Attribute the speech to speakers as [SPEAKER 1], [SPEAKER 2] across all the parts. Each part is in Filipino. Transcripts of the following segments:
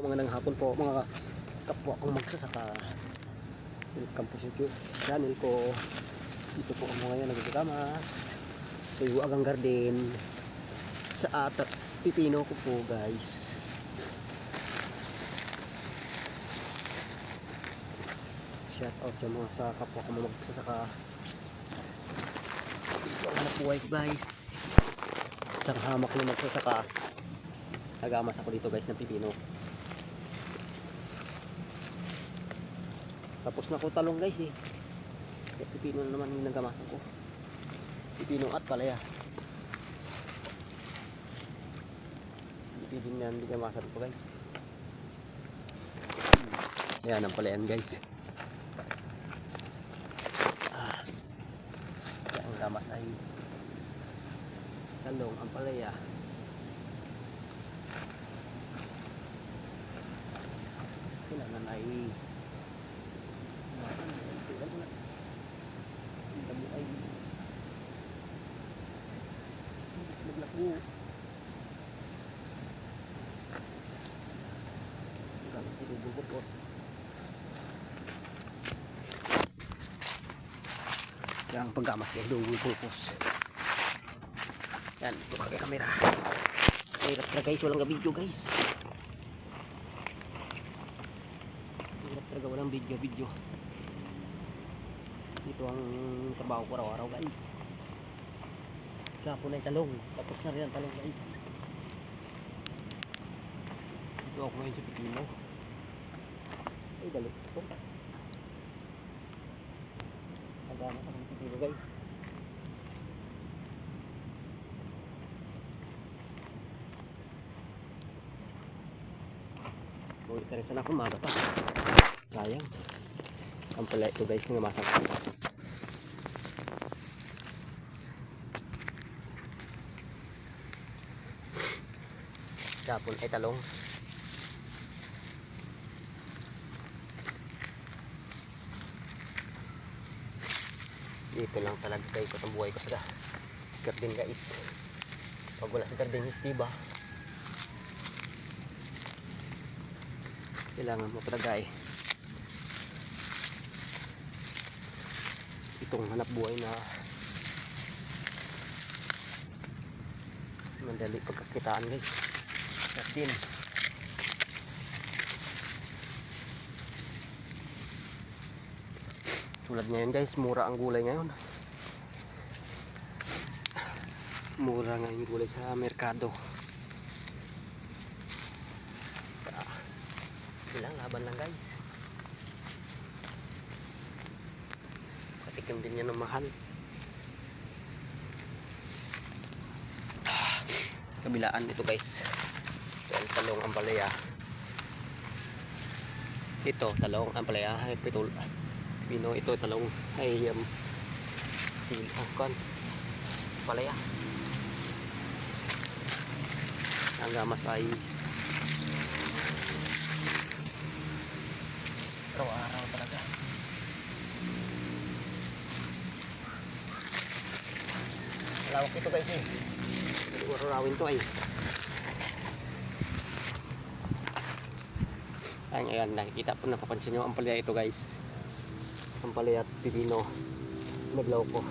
[SPEAKER 1] magandang hapon po mga kapwa kong magsasaka. Welcome po sa YouTube channel ko. Dito po ako ngayon nagagamas sa Iwagang Garden sa pipino ko po guys. Shout out sa mga sa kapwa kong magsasaka. Dito ako nabuhay ko guys. Isang hamak na magsasaka. Nagamas ako dito guys ng pipino. Tapos na ko talong guys eh. Kaya pipino na naman yung nagamasan ko. Pipino at palaya. Pipino na yung nagamasan ko guys. Ayan ang palayan guys. Kaya ang gamas ay talong, ang palaya. Kailangan ay damo ay mas maglako. Gamit ito bubukos. Kaya ang paggamas ay bubukos. Yan, ito kaya kamera. Hirap na guys, walang video guys. Hirap talaga walang video. Ito ang trabaho ko araw-araw guys. Kahapon ay talong. Tapos na rin ang talong guys. Ito ako ngayon sa pipino. Ay galit ito. Nagama sa mga pipino guys. Ulit ka rin sana akong maga pa. Sayang. Ang pala ito guys ng masak. Kapon ay talong. Dito lang talaga kayo ko itong buhay ko sa garden guys. Pag wala sa garden is diba kailangan mo talaga eh itong hanap buhay na madali pagkakitaan guys. Garden tulad ngayon guys, mura ang gulay ngayon. Mura nga yung gulay sa merkado. Ilang laban lang guys. Patikim din yan ng mahal. Kabilaan ito guys. Dahil talong ang palaya. Ito talong ang palaya. Pino ito talong ay palaya. Ang gamas ay araw-araw talaga. Lawak ito guys eh. Araw-arawin to ay. Ayan, nakikita po, napapansin nyo ang palaya ito guys. Ang palaya at pipino. Naglaw ko.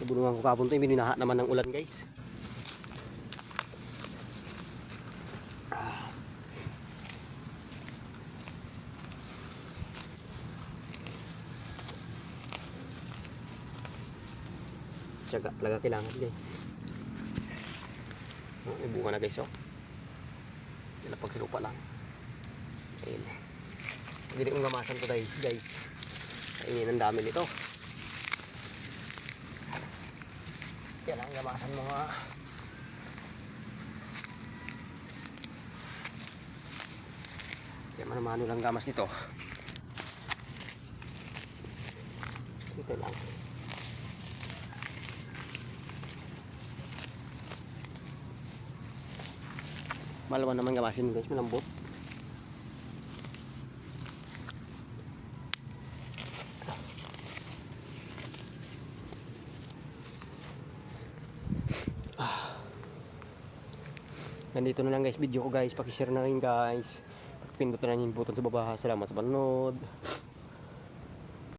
[SPEAKER 1] Nabulungan ko kapon ito, bininaha naman ng ulan guys. Tiyaga talaga kailangan guys. May bunga na guys oh. Yan na pagsilupa lang. Ayun. Hindi kong gamasan to guys. Ayun ang dami nito. Yan ang gamasan mo nga. Kaya manamano lang gamas nito. Ito lang. Malaman naman gamasin guys, malambot. Nandito na lang guys video ko guys. Pakishare na rin guys. Pindot na lang yung button sa baba. Salamat sa panonood.